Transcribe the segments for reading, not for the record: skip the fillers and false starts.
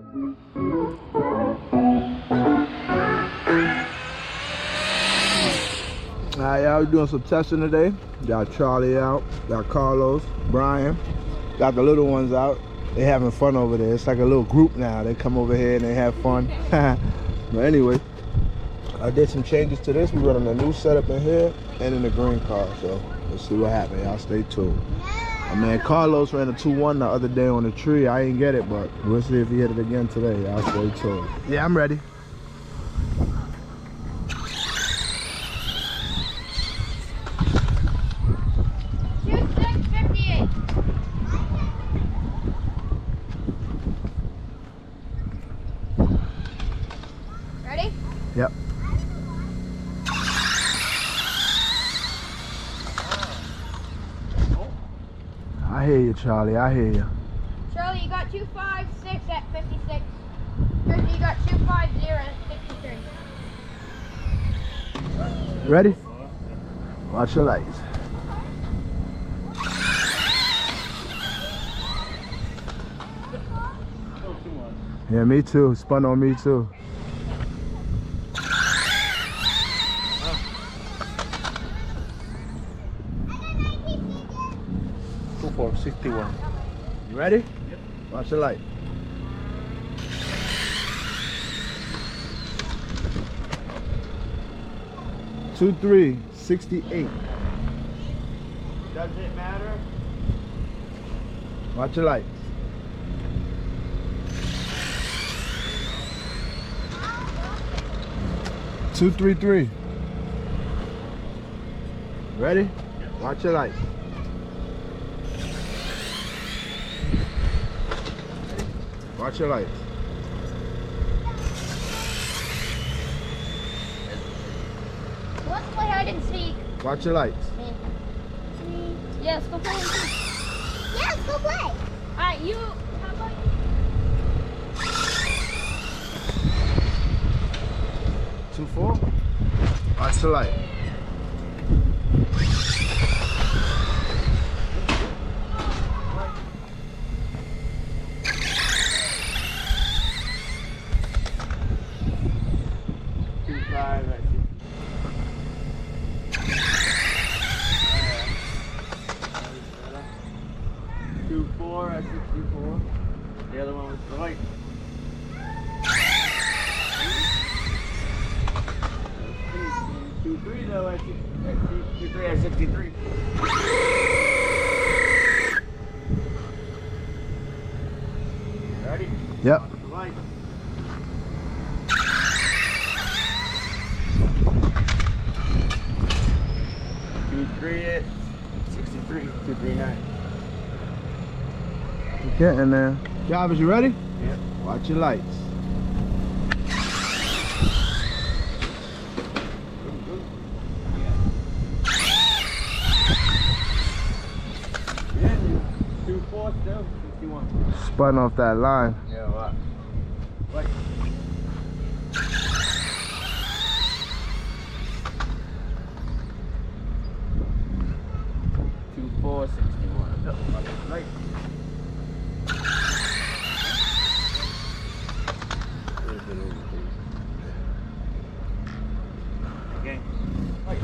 Alright, y'all, we doing some testing today. Got Charlie out, got Carlos, Brian, got the little ones out. They having fun over there. It's like a little group now. They come over here and they have fun. But anyway, I did some changes to this. We're running a new setup in here and in the green car. So let's see what happens. Y'all stay tuned. My man Carlos ran a 2-1 the other day on the tree. I ain't get it, but we'll see if he hit it again today. Y'all stay tuned. Yeah, I'm ready. Yep. I hear you, Charlie. I hear you. Charlie, you got 256 at 56. Christy, you got 250 at 53. Ready? Watch your lights. Yeah, me too. Spun on me too. 61. You ready? Yep. Watch your light. Two, 3, 68. Does it matter? Watch your lights. Two, 3, 3. Ready? Yep. Watch your lights. Watch your lights. Let's play hide and seek. Watch your lights. Yeah, let's go play hide and seek. Yeah, let's go play. Alright, you. How about you? 2, 4. Watch the light. At 64. The other one was the light. 2-3 though at 2-3 at 63. Ready? Yep. The light. 2-3 at 63. 2-3-9. You're getting there. Jarvis, you ready? Yep. Watch your lights. Yeah, 2-4 still, 61. Spun off that line. Yeah, what? What? 2-4, 61. Right. Okay. Right.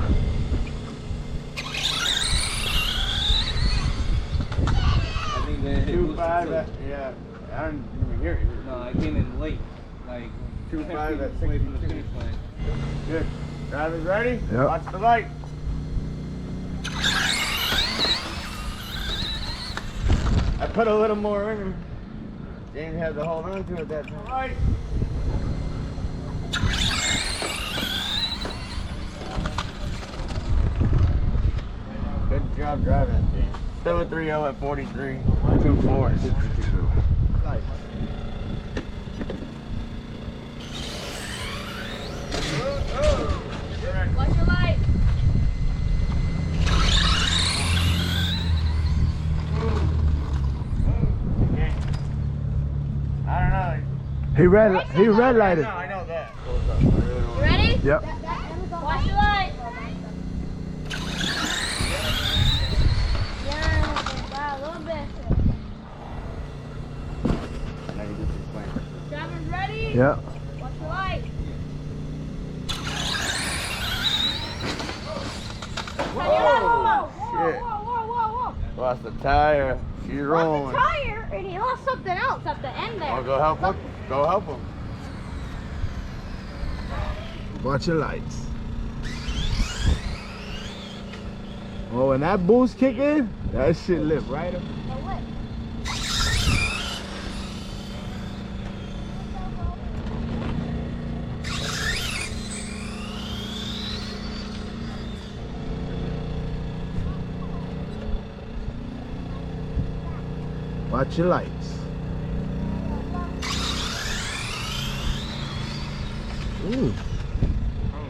I think that 2-5 at, yeah. I don't even hear it. No, I came in late. Like 2-5 at away from the 62. finish line. Good. Drivers ready? Yep. Watch the light. I put a little more in him. James had to hold on to it that time. Right. Good job driving, James. Still a 3-0 at 43. 2-4 at 62. Light. Watch your light. Okay. I don't know. He red lighted. No, I know that. You ready? Yep. Watch your light. Yeah, wow, a little bit. Now you just explain. Drive Yeah. Watch your light. Whoa, shit. whoa. Lost the tire. She's Lost rolling. the tire, and he lost something else at the end there. Oh, go help him. Go help him. Watch your lights. Oh, when that boost kick in, that shit lift right up. Watch your lights. Ooh.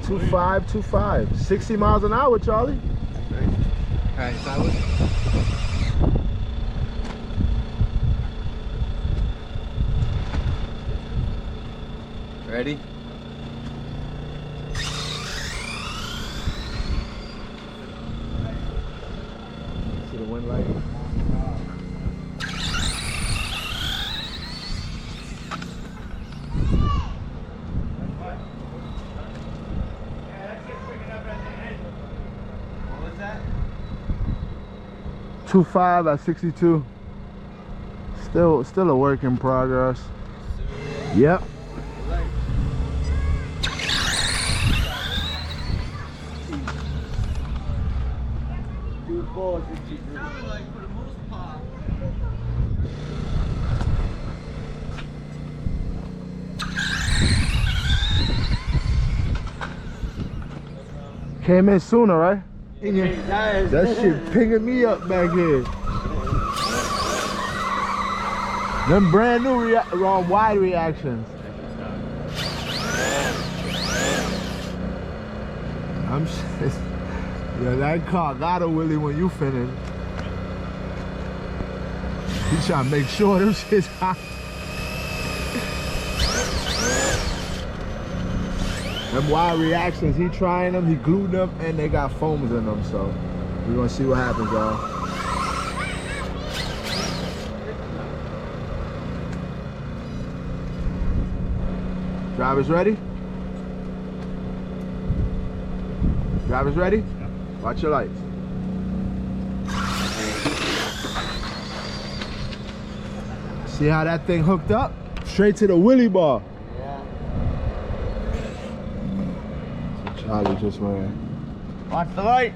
25, 25. 60 miles an hour, Charlie. Alright, solid. Ready? See the wind light? What was that? 2.5 at 62. Still a work in progress. Yep. Came in sooner, right? That shit pinging me up back here. Them brand new wide reactions. I'm yeah, that car got a Willie when you finish. He trying to make sure them shit's hot. Them wide reactions, he trying them, he glued them, and they got foams in them, so we're gonna see what happens, y'all. Drivers ready? Drivers ready? Watch your lights. See how that thing hooked up? Straight to the wheelie bar. Charlie just ran. Watch the light.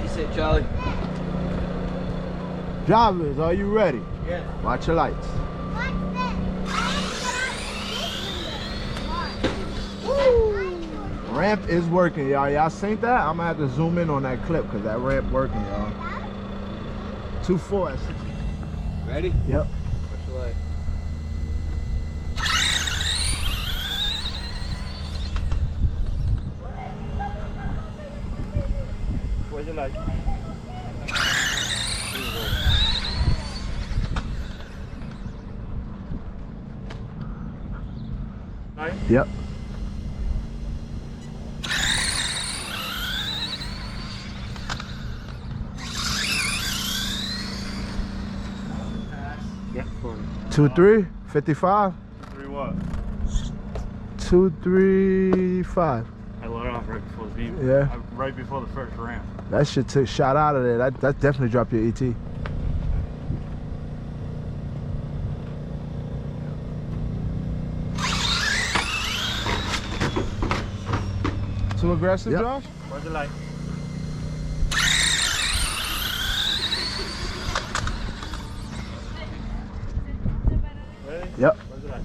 He said, Charlie. Drivers, are you ready? Yes. Watch your lights. Ramp is working, y'all. Y'all seen that? I'm gonna have to zoom in on that clip because that ramp working, y'all. 2.4 at 60. Ready? Yep. Watch the light. Where's your light? Yep. Yeah. 2.3, 55. 3 what? 2.35. I let off right before the beam. Yeah. Right before the first ramp. That shit took shot out of there. That definitely dropped your ET. Too aggressive, Yep. Josh? Where's the light? Ready? Yep. Where's the light?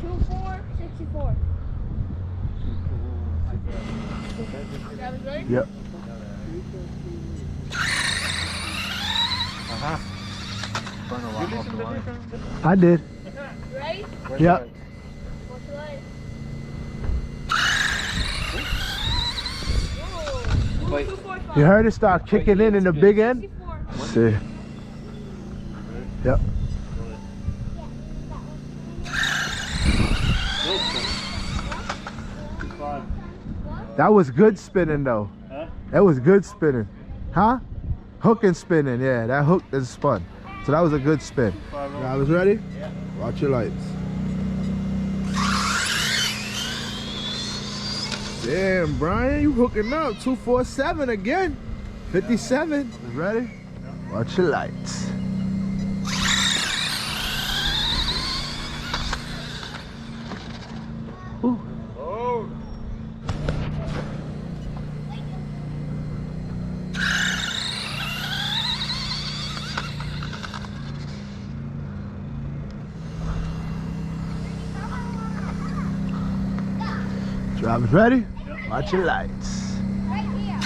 Two, 4, 64. Drivers ready? Yep. Uh-huh. I did. You ready? Yep. Watch the light. Whoa. Wait. 245. You heard it start kicking in the big end? 64. See. Yep. Five. What? That was good spinning though. Huh? That was good spinning. Huh? Hook and spinning, yeah. That hook is spun. So that was a good spin. Drivers ready? Yeah. Watch your lights. Damn, Brian, you hooking up. 247 again. 57. Ready? Watch your lights. Ooh. Oh. Drivers ready? Watch your lights. Right here.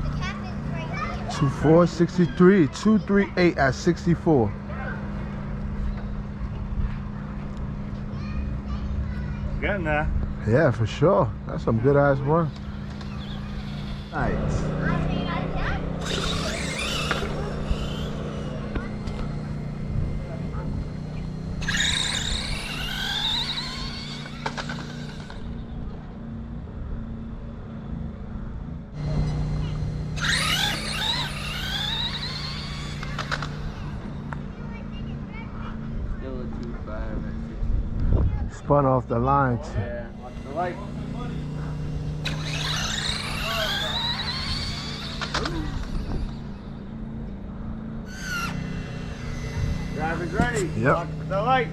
The captain's right here. 2463, 238 at 64. Getting there. Yeah, for sure. That's some good ass run. Lights. Still a 2.5 at 60. Spun off the line. Yeah. Watch the light. Drivers ready. Yep. Watch the light.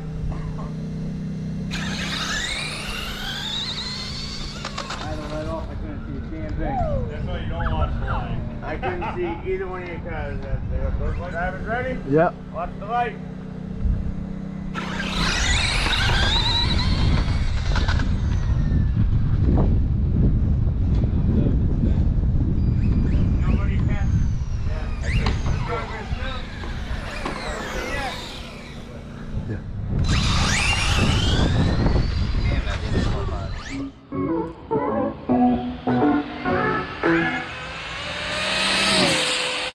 I had to let off. I couldn't see a damn thing. That's why you don't watch the light. I couldn't see either one of your cars. Drivers ready? Yep. Watch the light.